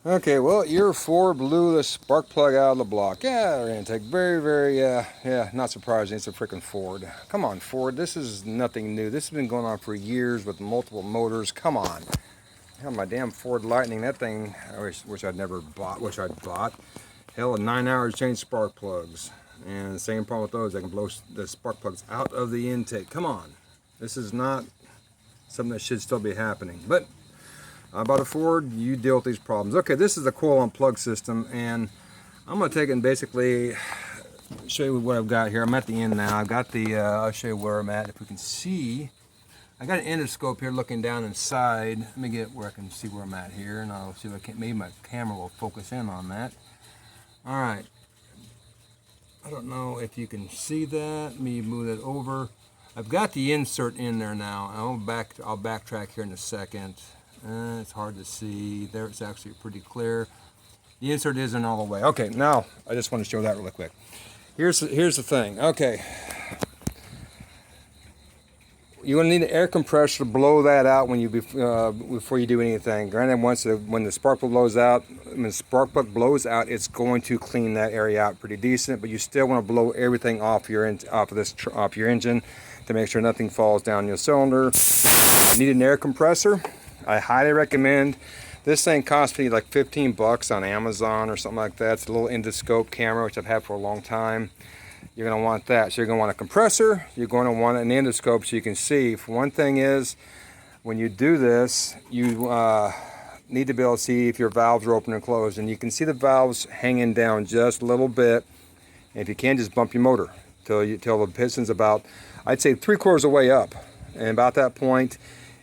Okay, well, your Ford blew the spark plug out of the block. Yeah, intake. Very, yeah, not surprising. It's a freaking Ford. Come on, Ford. This is nothing new. This has been going on for years with multiple motors. Come on. Hell, my damn Ford Lightning. That thing, I wish I'd never bought. Wish I'd bought. Hell, in 9 hours, change spark plugs. And the same problem with those. They can blow the spark plugs out of the intake. Come on. This is not something that should still be happening. But I bought a Ford, you deal with these problems. Okay, this is the coil and plug system, and I'm going to take it and basically show you what I've got here. I'm at the end now. I've got the, I'll show you where I'm at. If we can see, I got an endoscope here looking down inside. Let me get where I can see where I'm at here, and I'll see if I can, maybe my camera will focus in on that. All right. I don't know if you can see that. Let me move that over. I've got the insert in there now. I'll backtrack here in a second. It's hard to see. There it's actually pretty clear. The insert isn't all the way. Okay, now I just want to show that really quick. Here's the thing. Okay, you're going to need an air compressor to blow that out when you before you do anything. Granted, when the spark plug blows out, when the spark plug blows out, it's going to clean that area out pretty decent. But you still want to blow everything off your engine to make sure nothing falls down your cylinder. You need an air compressor. I highly recommend. This thing cost me like 15 bucks on Amazon or something like that. It's a little endoscope camera, which I've had for a long time. You're going to want that. So you're going to want a compressor. You're going to want an endoscope so you can see. One thing is, when you do this, you need to be able to see if your valves are open and closed. And you can see the valves hanging down just a little bit. And if you can, just bump your motor till the piston's about, I'd say 3/4 of the way up. And about that point,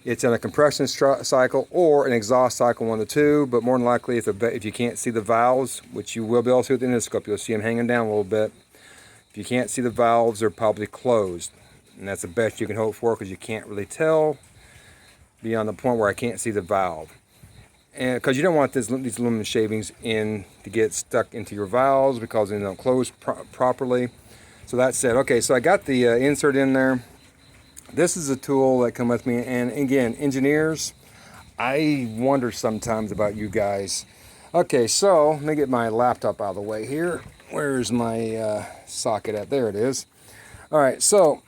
it's in a compression cycle or an exhaust cycle, one of the two. But more than likely, if you can't see the valves, which you will be able to with the endoscope, you'll see them hanging down a little bit. If you can't see the valves, they're probably closed. And that's the best you can hope for, because you can't really tell beyond the point where I can't see the valve. And because you don't want these aluminum shavings to get stuck into your valves because they don't close properly. So that said, okay, so I got the insert in there. This is a tool that come with me, and again, engineers, I wonder sometimes about you guys. Okay, so let me get my laptop out of the way here. Where's my socket at? There it is. All right, so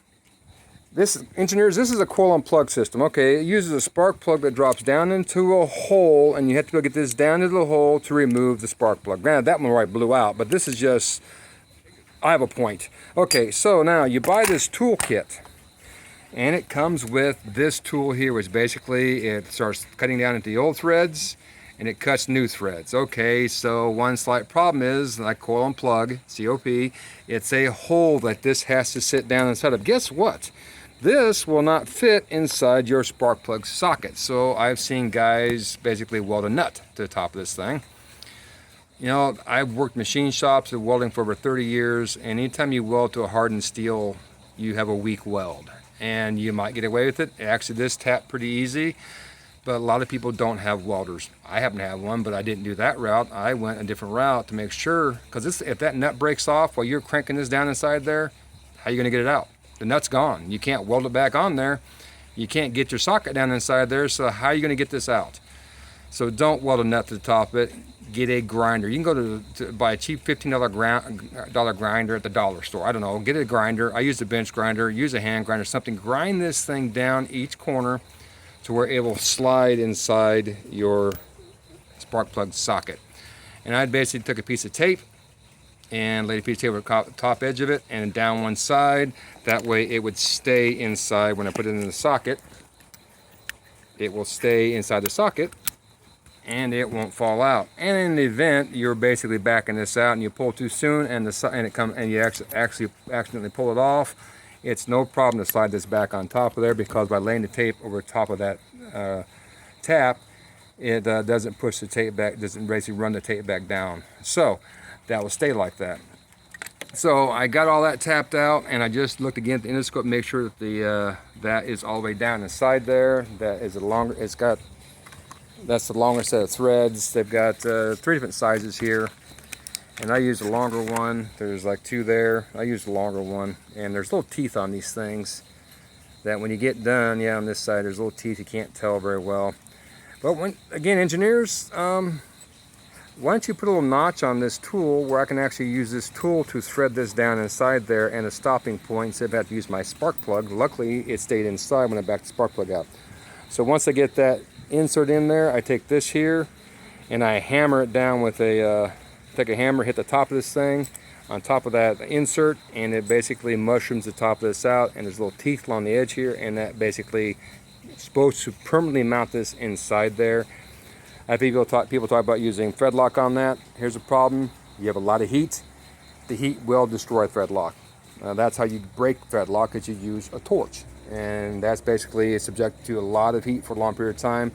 engineers, this is a coil and plug system. Okay, it uses a spark plug that drops down into a hole, and you have to get this down into the hole to remove the spark plug. Granted, that one right blew out, but this is just, I have a point. Okay, so now you buy this tool kit. And it comes with this tool here, which basically it starts cutting down into the old threads and it cuts new threads. Okay, so one slight problem is, like coil and plug, COP, it's a hole that this has to sit down inside of. Guess what? This will not fit inside your spark plug socket. So I've seen guys basically weld a nut to the top of this thing. You know, I've worked machine shops of welding for over 30 years, and anytime you weld to a hardened steel, you have a weak weld. And you might get away with it. Actually, this tapped pretty easy, but a lot of people don't have welders. I happen to have one, but I didn't do that route. I went a different route to make sure, because if that nut breaks off while you're cranking this down inside there, how are you going to get it out? The nut's gone. You can't weld it back on there. You can't get your socket down inside there, so how are you going to get this out? So don't weld a nut to the top of it. Get a grinder. You can go to buy a cheap $15 grinder at the dollar store. I don't know. Get a grinder. I use a bench grinder. Use a hand grinder. Something. Grind this thing down each corner to where it will slide inside your spark plug socket. And I basically took a piece of tape and laid a piece of tape over the top edge of it and down one side. That way it would stay inside when I put it in the socket. It will stay inside the socket and it won't fall out. And in the event you're basically backing this out and you pull too soon and you actually accidentally pull it off, it's no problem to slide this back on top of there, because by laying the tape over top of that tap, it doesn't push the tape back, doesn't basically run the tape back down. So that will stay like that. So I got all that tapped out, and I just looked again at the endoscope, make sure that that is all the way down inside there. That is that's the longer set of threads. They've got 3 different sizes here, and I use the longer one. There's like 2 there. I use the longer one, and there's little teeth on these things that when you get done, yeah, on this side there's little teeth, you can't tell very well. But again, engineers, why don't you put a little notch on this tool where I can actually use this tool to thread this down inside there and a stopping point instead of having to use my spark plug. Luckily, it stayed inside when I backed the spark plug out. So once I get that insert in there, I take this here and I hammer it down with take a hammer, hit the top of this thing on top of that insert, and it basically mushrooms the top of this out, and there's little teeth along the edge here, and that basically is supposed to permanently mount this inside there. I think people talk about using thread lock on that. Here's the problem: you have a lot of heat. The heat will destroy thread lock. That's how you break thread lock, is you use a torch, and that's basically subject to a lot of heat for a long period of time.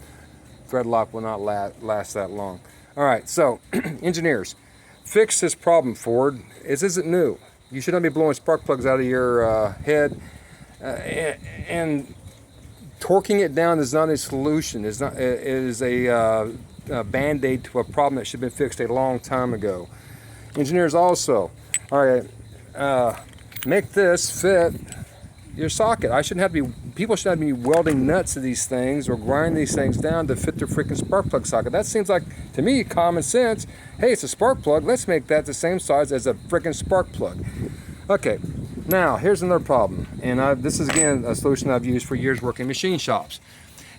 Thread lock will not last that long. All right, so engineers, fix this problem, Ford. This isn't new. You should not be blowing spark plugs out of your head, and torquing it down is not a solution. It is a band-aid to a problem that should have been fixed a long time ago. Engineers also, all right, make this fit your socket. People shouldn't have to be welding nuts to these things or grinding these things down to fit their freaking spark plug socket. That seems like, to me, common sense. Hey, it's a spark plug. Let's make that the same size as a freaking spark plug. Okay, now here's another problem, and this is again a solution I've used for years working in machine shops.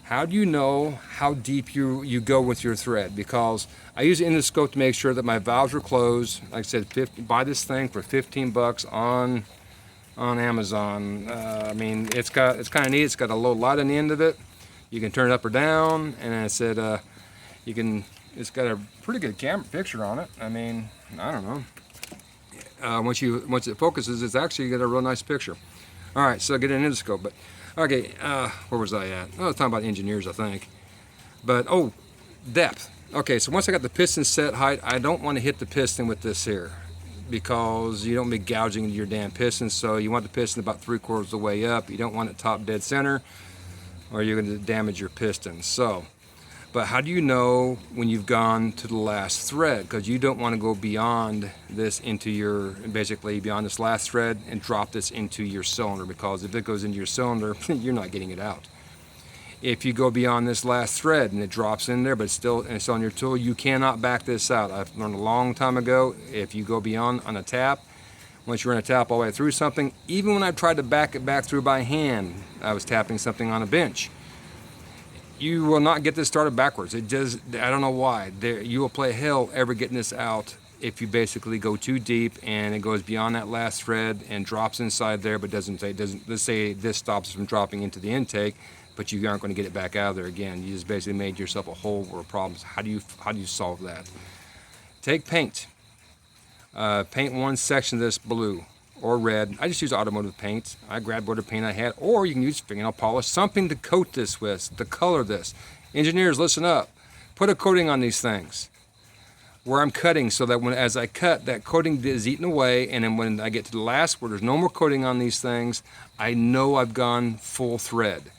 How do you know how deep you go with your thread? Because I use an endoscope to make sure that my valves are closed. Like I said, buy this thing for 15 bucks on Amazon. I mean, it's kind of neat. It's got a low light on the end of it. You can turn it up or down, and I said it's got a pretty good camera picture on it. I mean, I don't know. Once it focuses, it's actually got a real nice picture. All right, so I get an endoscope, but okay, where was I at? I was talking about engineers, I think. But depth. Okay, so once I got the piston set height, I don't want to hit the piston with this here, because you don't be gouging into your damn piston. So you want the piston about 3/4 of the way up. You don't want it top dead center, or you're going to damage your piston. So, but how do you know when you've gone to the last thread? Because you don't want to go beyond this basically beyond this last thread and drop this into your cylinder, because if it goes into your cylinder, you're not getting it out. If you go beyond this last thread and it drops in there, but it's on your tool, you cannot back this out. I've learned a long time ago, if you go beyond on a tap, once you run a tap all the way through something, even when I tried to back it back through by hand, I was tapping something on a bench, you will not get this started backwards. I don't know why. You will play hell ever getting this out if you basically go too deep and it goes beyond that last thread and drops inside there, but let's say this stops from dropping into the intake, but you aren't going to get it back out of there again. You just basically made yourself a hole or a problem. How do you solve that? Take paint. Paint one section of this blue or red. I just use automotive paint. I grabbed whatever paint I had, or you can use fingernail polish, something to coat this with, to color this. Engineers, listen up. Put a coating on these things where I'm cutting, so that as I cut, that coating is eaten away, and then when I get to the last where there's no more coating on these things, I know I've gone full thread.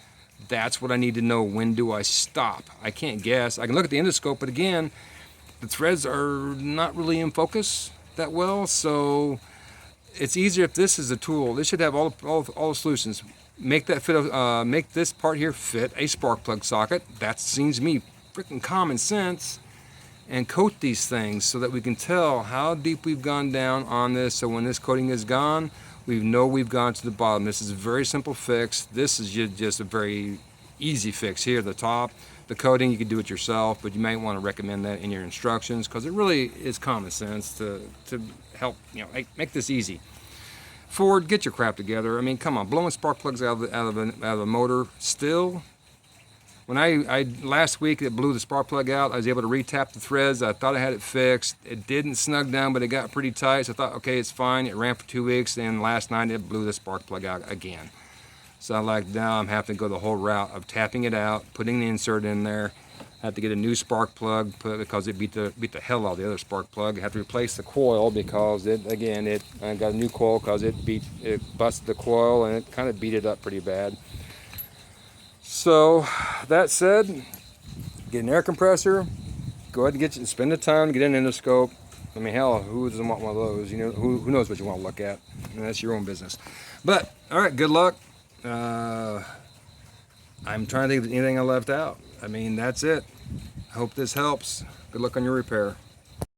That's what I need to know. When do I stop? I can't guess. I can look at the endoscope, but again, the threads are not really in focus that well, so it's easier if this is a tool. This should have all the solutions. Make that fit. Make this part here fit a spark plug socket. That seems to me freaking common sense. And coat these things so that we can tell how deep we've gone down on this. So when this coating is gone, we know we've gone to the bottom. This is a very simple fix. This is just a very easy fix here. The top, the coating, you can do it yourself, but you might want to recommend that in your instructions, because it really is common sense to help make this easy. Ford, get your crap together. I mean, come on, blowing spark plugs out of the motor still. When I last week it blew the spark plug out, I was able to retap the threads. I thought I had it fixed. It didn't snug down, but it got pretty tight. So I thought, okay, it's fine. It ran for 2 weeks. Then last night it blew the spark plug out again. So I'm like, now I'm having to go the whole route of tapping it out, putting the insert in there. I have to get a new spark plug because it beat the hell out of the other spark plug. I have to replace the coil because I got a new coil because it busted the coil and it kind of beat it up pretty bad. So that said, get an air compressor. Go ahead and spend the time to get an endoscope. I mean, hell, who doesn't want one of those? Who knows what you want to look at? And that's your own business. But all right, good luck. I'm trying to think of anything I left out. I mean, that's it. I hope this helps. Good luck on your repair.